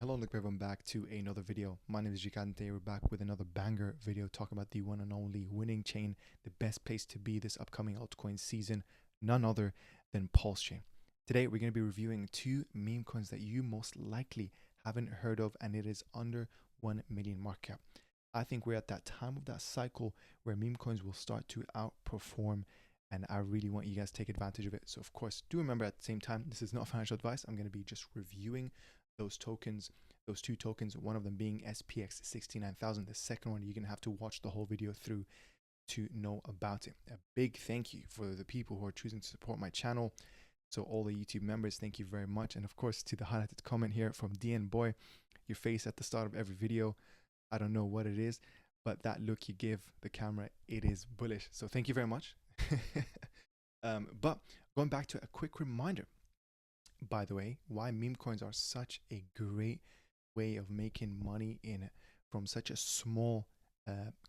Hello and welcome everyone back to another video. My name is Jikant. We're back with another banger video talking about the one and only winning chain, the best place to be this upcoming altcoin season, none other than PulseChain. Today we're going to be reviewing two meme coins that you most likely haven't heard of, and it is under 1 million market cap. I think we're at that time of that cycle where meme coins will start to outperform, and I really want you guys to take advantage of it. So of course, do remember at the same time, this is not financial advice. I'm going to be just reviewing those tokens, those two tokens, one of them being SPX6900. The second one, you're going to have to watch the whole video through to know about it. A big thank you for the people who are choosing to support my channel. So all the YouTube members, thank you very much. And of course, to the highlighted comment here from DN Boy, your face at the start of every video. I don't know what it is, but that look you give the camera, it is bullish. So thank you very much. But going back to a quick reminder, by the way, why meme coins are such a great way of making money from such a small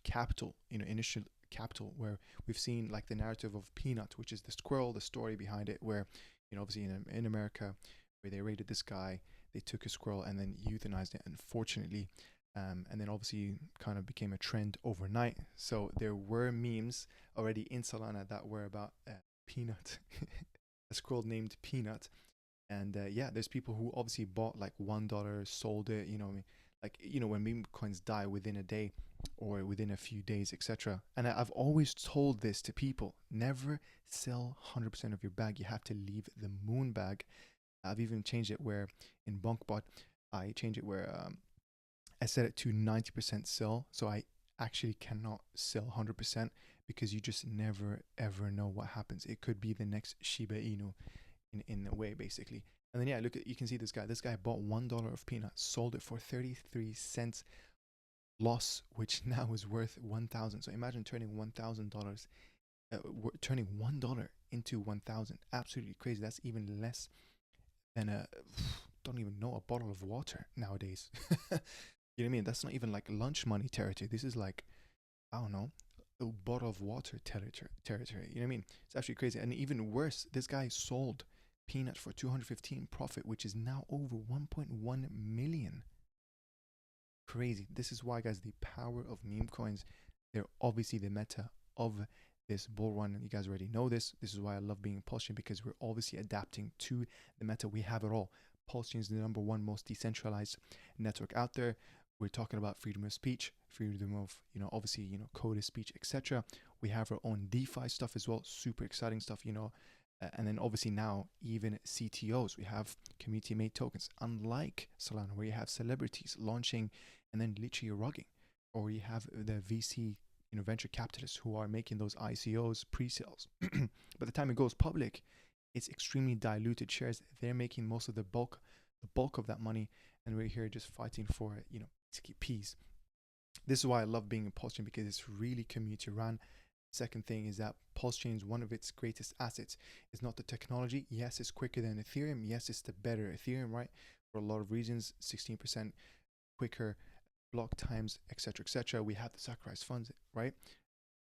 capital, initial capital, where we've seen like the narrative of Peanut, which is the squirrel, the story behind it, where obviously in America, where they raided this guy, they took a squirrel and then euthanized it, unfortunately. And then obviously kind of became a trend overnight. So there were memes already in Solana that were about Peanut, a squirrel named Peanut. And yeah, there's people who obviously bought like $1, sold it, like, when meme coins die within a day or within a few days, etc. And I've always told this to people: never sell 100% of your bag. You have to leave the moon bag. I've even changed it where in BunkBot, I change it where I set it to 90% sell. So I actually cannot sell 100% because you just never ever know what happens. It could be the next Shiba Inu in a way, basically. And then yeah, look at, you can see this guy bought $1 of peanuts, sold it for 33 cents loss, which now is worth 1,000. So imagine turning $1,000, turning $1 into 1,000. Absolutely crazy. That's even less than don't even know, a bottle of water nowadays. You know what I mean? That's not even like lunch money territory. This is like, I don't know, a bottle of water territory. You know what I mean? It's actually crazy. And even worse, this guy sold Peanut for 215 profit, which is now over 1.1 million. Crazy. This is why, guys, the power of meme coins, they're obviously the meta of this bull run. You guys already know this. This is why I love being PulseChain, because we're obviously adapting to the meta. We have it all. PulseChain is the #1 most decentralized network out there. We're talking about freedom of speech, freedom of, obviously, code of speech, etc. We have our own DeFi stuff as well. Super exciting stuff, and then obviously now even CTOs, we have community made tokens, unlike Solana where you have celebrities launching and then literally rugging, or you have the VC, venture capitalists who are making those ICOs, pre-sales. By the time it goes public, it's extremely diluted shares. They're making most of the bulk of that money, and we're here just fighting for, basically peace. This is why I love being in PulseChain, because it's really community run. Second thing is that PulseChain is one of its greatest assets. It's not the technology. Yes, it's quicker than Ethereum. Yes, it's the better Ethereum, right? For a lot of reasons, 16% quicker block times, etc., etc. We have the sacrifice funds, right?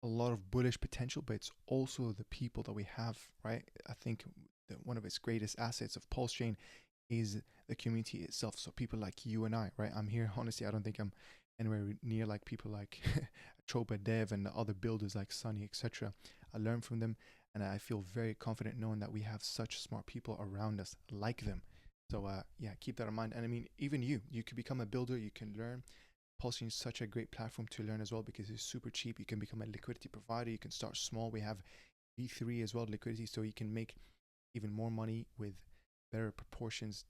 A lot of bullish potential, but it's also the people that we have, right? I think that one of its greatest assets of PulseChain is the community itself. So people like you and I, right? I'm here, honestly, I don't think I'm anywhere near like people like Atropa Dev and the other builders like Sunny, etc. I learn from them, and I feel very confident knowing that we have such smart people around us like them. So yeah, keep that in mind. And I mean, even you could become a builder, you can learn. PulseChain is such a great platform to learn as well, because it's super cheap. You can become a liquidity provider. You can start small. We have V3 as well, liquidity, so you can make even more money with better proportions,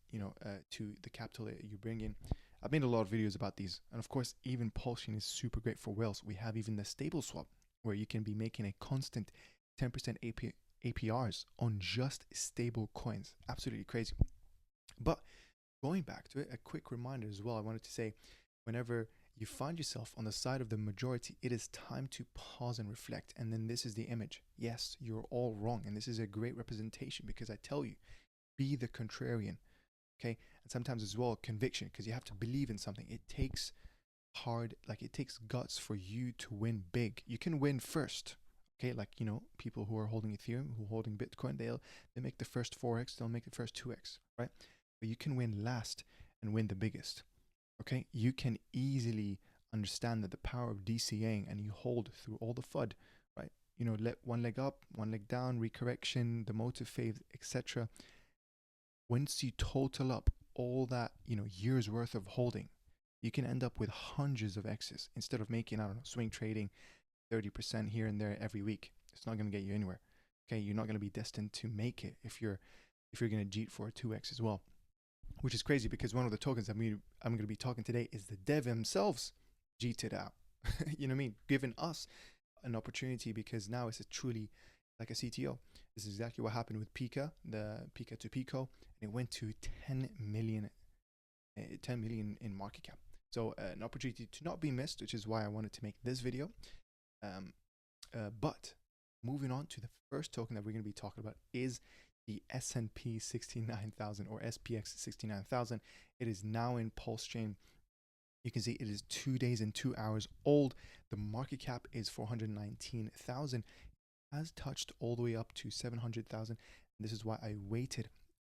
to the capital that you bring in. I've made a lot of videos about these, and of course, even PulseChain is super great for whales. We have even the stable swap, where you can be making a constant 10% APRs on just stable coins. Absolutely crazy. But going back to it, a quick reminder as well, I wanted to say, whenever you find yourself on the side of the majority, it is time to pause and reflect. And then this is the image. Yes, you're all wrong. And this is a great representation, because I tell you, be the contrarian. Okay. And sometimes as well, conviction, because you have to believe in something. It takes it takes guts for you to win big. You can win first. Okay. Like, people who are holding Ethereum, who are holding Bitcoin, they make the first 4x, they'll make the first 2x, right? But you can win last and win the biggest. Okay, you can easily understand that the power of DCAing, and you hold through all the FUD, right? You know, let one leg up, one leg down, recorrection, the motive phase, etc. Once you total up all that, you know, years worth of holding, you can end up with hundreds of X's instead of making, I don't know, swing trading 30% here and there every week. It's not going to get you anywhere. Okay, you're not going to be destined to make it if you're going to jeet for a 2x as well, which is crazy because one of the tokens I'm going to be talking today is the dev themselves jeeted out. You know what I mean? Giving us an opportunity because now it's a truly like a CTO. This is exactly what happened with Pika, the Pika to Pico, and it went to 10 million in market cap. So an opportunity to not be missed, which is why I wanted to make this video. But moving on to the first token that we're going to be talking about is the S&P 69,000 or SPX 69,000. It is now in Pulsechain. You can see it is 2 days and 2 hours old. The market cap is 419,000. Has touched all the way up to 700,000. This is why I waited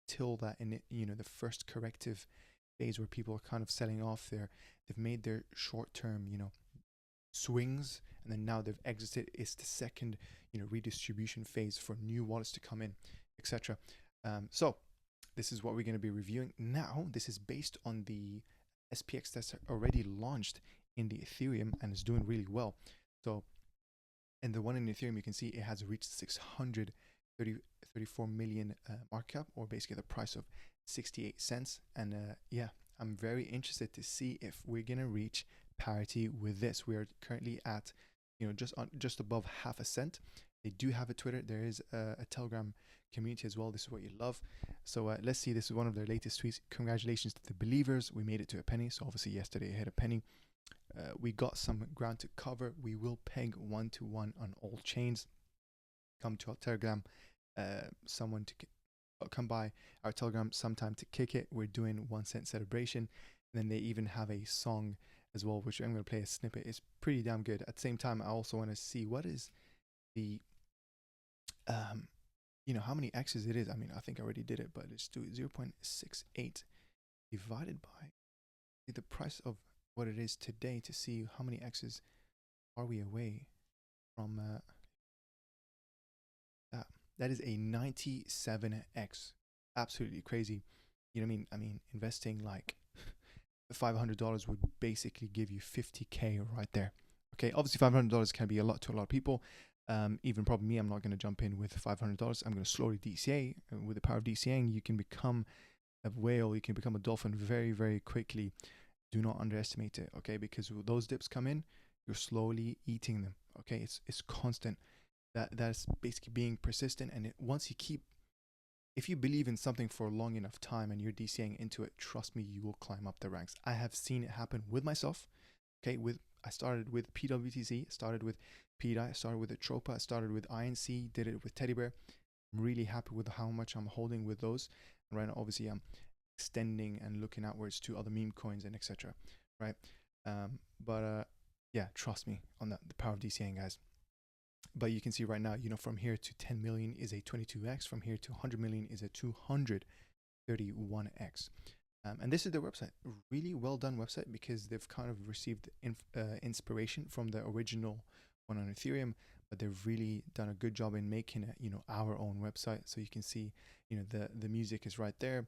till that in it, you know, the first corrective phase where people are kind of selling off there. They've made their short-term, you know, swings, and then now they've exited. It's the second, you know, redistribution phase for new wallets to come in, etc. So this is what we're going to be reviewing now. This is based on the SPX that's already launched in the Ethereum and is doing really well. So, and the one in Ethereum, you can see it has reached 634 million market cap, or basically the price of 68 cents. And yeah, I'm very interested to see if we're going to reach parity with this. We are currently at, you know, just above half a cent. They do have a Twitter. There is a Telegram community as well. This is what you love. So let's see. This is one of their latest tweets. Congratulations to the believers. We made it to a penny. So obviously yesterday it hit a penny. We got some ground to cover. We will peg 1-to-1 on all chains. Come to our Telegram. Someone to come by our Telegram sometime to kick it. We're doing 1 cent celebration. And then they even have a song as well, which I'm going to play a snippet. It's pretty damn good. At the same time, I also want to see what is the you know, how many X's it is. I mean, I think I already did it, but let's do 0.68 divided by the price of what it is today to see how many X's are we away from that. That is a 97x. Absolutely crazy. You know what I mean? Investing like $500 would basically give you 50K right there. Okay, obviously $500 can be a lot to a lot of people. Even probably me, I'm not going to jump in with $500. I'm going to slowly DCA. With the power of DCAing, you can become a whale, you can become a dolphin very, very quickly. Do not underestimate it, okay? Because those dips come in, you're slowly eating them, okay? It's constant. That's basically being persistent. And once you keep, if you believe in something for a long enough time and you're DCAing into it, trust me, you will climb up the ranks. I have seen it happen with myself, okay? I started with PWTZ, started with PDAI, started with Atropa, I started with INC, did it with Teddy Bear. I'm really happy with how much I'm holding with those. And right now, obviously, I'm extending and looking outwards to other meme coins and etc. Right? Yeah, trust me on that, the power of DCAing, guys. But you can see right now, you know, from here to 10 million is a 22x. From here to 100 million is a 231x. And this is their website. Really well done website because they've kind of received inspiration from the original one on Ethereum, but they've really done a good job in making it, you know, our own website. So you can see, you know, the music is right there.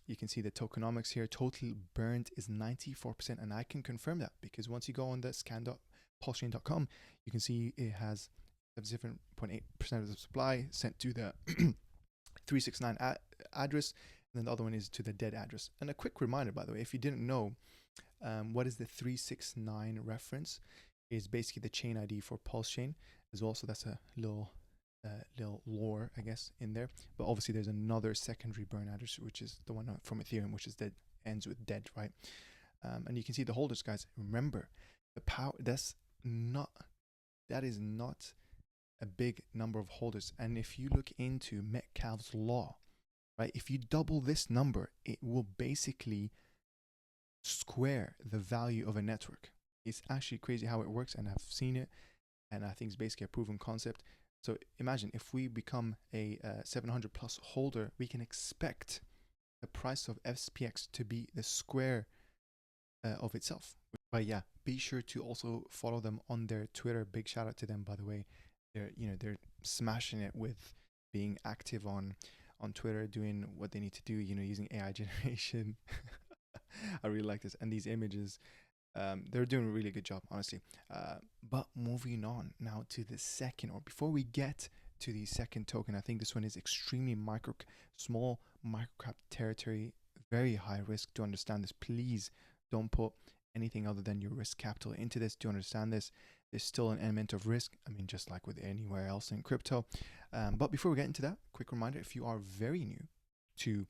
You can see the tokenomics here. Total burned is 94%, and I can confirm that because once you go on the scan.pulsechain.com, you can see it has 7.8% of the supply sent to the 369 address. And then the other one is to the dead address. And a quick reminder, by the way, if you didn't know, what is the 369 reference? Is basically the chain ID for Pulsechain as well. So that's a little lore, I guess, in there. But obviously, there's another secondary burn address, which is the one from Ethereum, which is dead, ends with dead, right? And you can see the holders, guys. Remember, the power. That is not a big number of holders. And if you look into Metcalfe's law, right? If you double this number, it will basically square the value of a network. It's actually crazy how it works, and I've seen it, and I think it's basically a proven concept. So imagine if we become a 700 plus holder, we can expect the price of SPX to be the square of itself. But yeah, be sure to also follow them on their Twitter. Big shout out to them, by the way. They're smashing it with being active on Twitter, doing what they need to do, using AI generation. I really like this. And these images, they're doing a really good job, honestly. But moving on now to the second, or before we get to the second token, I think this one is extremely small microcap territory, very high risk. To understand this, please don't put anything other than your risk capital into this. To understand this, there's still an element of risk. I mean, just like with anywhere else in crypto. But before we get into that, quick reminder, if you are very new to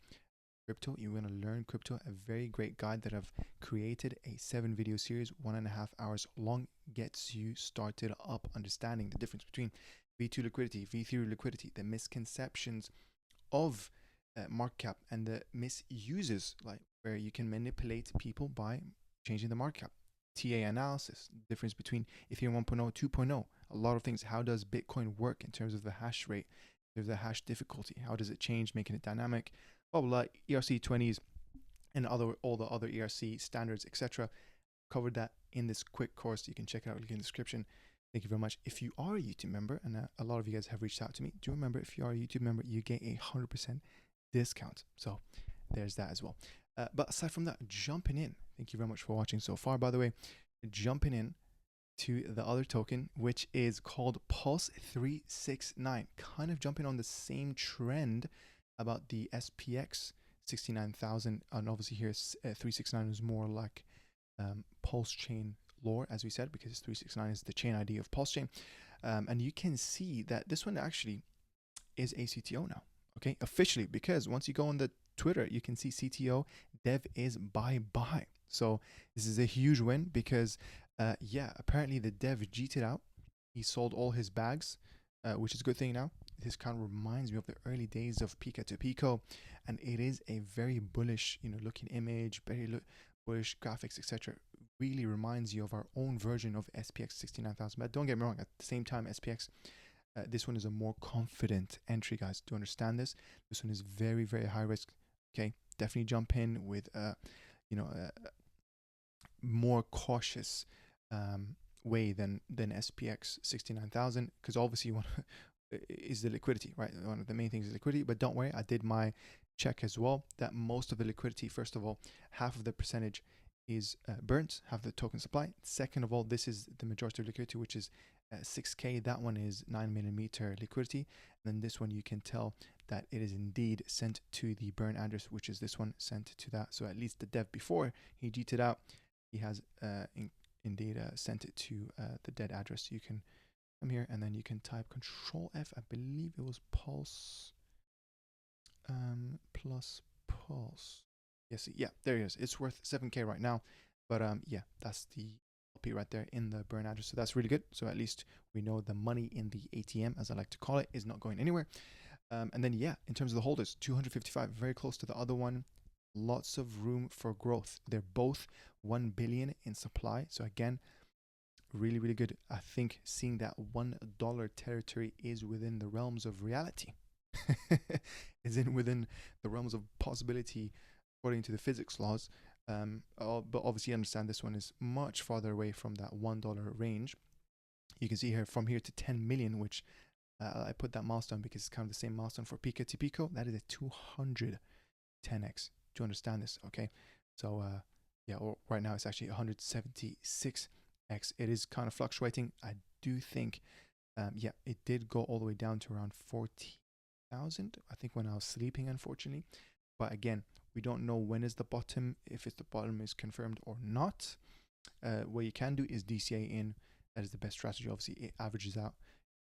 crypto, you want to learn crypto, a very great guide that I've created, a 7-video series, 1.5 hours long, gets you started up understanding the difference between V2 liquidity, V3 liquidity, the misconceptions of market cap, and the misuses, like where you can manipulate people by changing the market cap. TA analysis, difference between Ethereum 1.0, 2.0, a lot of things. How does Bitcoin work in terms of the hash rate, in terms of the hash difficulty? How does it change, making it dynamic? Blah, blah, blah, ERC20s and all the other ERC standards, etc. Covered that in this quick course. You can check it out, link in the description. Thank you very much. If you are a YouTube member, and a lot of you guys have reached out to me, do remember, if you are a YouTube member, you get a 100% discount. So there's that as well. But aside from that, jumping in, thank you very much for watching so far, by the way. Jumping in to the other token, which is called Pulse369, kind of jumping on the same trend about the SPX 69,000, and obviously here 369 is more like Pulsechain lore, as we said, because 369 is the chain ID of Pulsechain. And you can see that this one actually is a CTO now, okay, officially, because once you go on the Twitter, you can see CTO dev is bye. So this is a huge win because yeah, apparently the dev cheated out. He sold all his bags, which is a good thing now. This kind of reminds me of the early days of Pika to Pico, and it is a very bullish, looking image, very bullish graphics, etc. Really reminds you of our own version of SPX 69,000. But don't get me wrong, at the same time, SPX, this one is a more confident entry, guys. To understand this, this one is very, very high risk. Okay, definitely jump in with more cautious way than SPX 69,000, because obviously you want is the liquidity, right? One of the main things is liquidity. But don't worry, I did my check as well, that most of the liquidity, first of all, half of the percentage is burnt, half the token supply. Second of all, this is the majority of liquidity, which is 6K. That one is 9mm liquidity. And then this one, you can tell that it is indeed sent to the burn address, which is this one, sent to that. So at least the dev, before he cheated out, he has indeed sent it to the dead address. You can come here and then you can type Control F. I believe it was Pulse plus Pulse. Yes, yeah, there it is. It's worth 7K right now. But yeah, that's the LP right there in the burn address. So that's really good. So at least we know the money in the ATM, as I like to call it, is not going anywhere. And then yeah, in terms of the holders, 255, very close to the other one. Lots of room for growth. They're both 1 billion in supply. So again, really, really good. I think seeing that $1 territory is within the realms of reality. Is within the realms of possibility according to the physics laws. But obviously understand this one is much farther away from that $1 range. You can see here from here to 10 million, which I put that milestone because it's kind of the same milestone for Pika to Pico. That is a 210x to understand this. Okay, so yeah, right now it's actually 176x. It is kind of fluctuating. I do think yeah, it did go all the way down to around 40,000, I think, when I was sleeping, unfortunately. But again, we don't know when is the bottom, if it's the bottom is confirmed or not. What you can do is DCA in. That is the best strategy. Obviously, it averages out.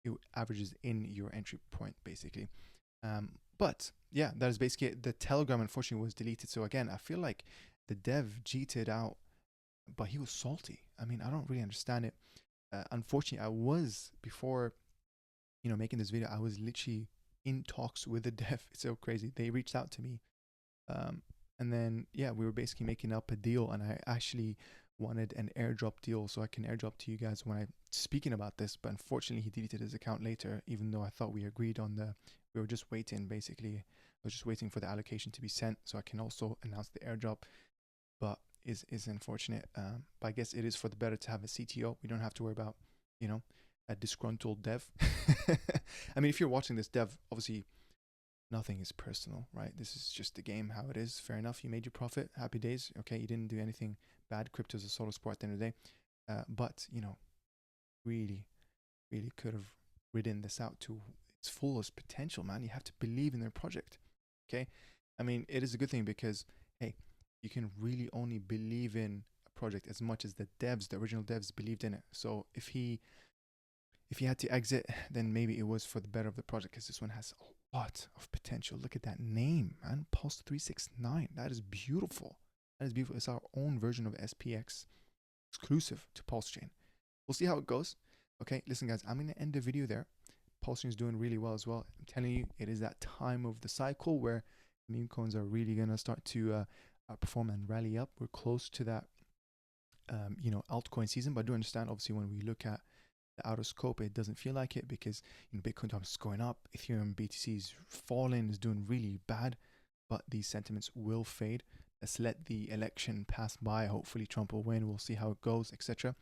It averages in your entry point, basically. But yeah, that is basically it. The Telegram, unfortunately, was deleted. So again, I feel like the dev cheated out, but he was salty. I mean, I don't really understand it. Unfortunately, I was, before making this video, I was literally in talks with the dev. It's so crazy. They reached out to me, and then yeah, we were basically making up a deal, and I actually wanted an airdrop deal so I can airdrop to you guys when I'm speaking about this. But unfortunately, he deleted his account later, even though I thought we agreed on we were just waiting basically was just waiting for the allocation to be sent so I can also announce the airdrop, but is unfortunate. But I guess it is for the better to have a CTO. We don't have to worry about, you know, a disgruntled dev. I mean, if you're watching this, dev, obviously nothing is personal, right? This is just the game, how it is. Fair enough. You made your profit. Happy days. Okay, you didn't do anything bad. Crypto is a solo sport at the end of the day. But, you know, really could have ridden this out to its fullest potential, man. You have to believe in their project. Okay. I mean, it is a good thing because, hey, you can really only believe in a project as much as the devs, the original devs, believed in it. So if he had to exit, then maybe it was for the better of the project, because this one has a lot of potential. Look at that name, man. Pulse369. That is beautiful. That is beautiful. It's our own version of SPX, exclusive to PulseChain. We'll see how it goes. Okay, listen, guys, I'm going to end the video there. PulseChain is doing really well as well. I'm telling you, it is that time of the cycle where Memecoins are really going to start to perform and rally up. We're close to that, you know, altcoin season, but I do understand, obviously, when we look at the outer scope, it doesn't feel like it, because, you know, Bitcoin is going up, Ethereum, BTC is falling, is doing really bad, but these sentiments will fade. Let's let the election pass by. Hopefully Trump will win. We'll see how it goes, etc.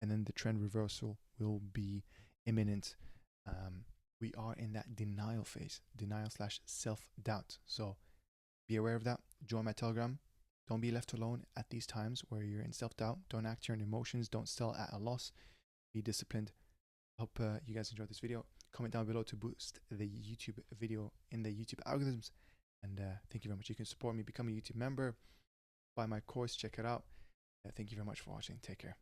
And then the trend reversal will be imminent. We are in that denial phase, denial/self-doubt. So be aware of that. Join my Telegram. Don't be left alone at these times where you're in self-doubt. Don't act your emotions. Don't sell at a loss. Be disciplined. Hope you guys enjoyed this video. Comment down below to boost the YouTube video in the YouTube algorithms. And thank you very much. You can support me, become a YouTube member, buy my course, check it out. Thank you very much for watching. Take care.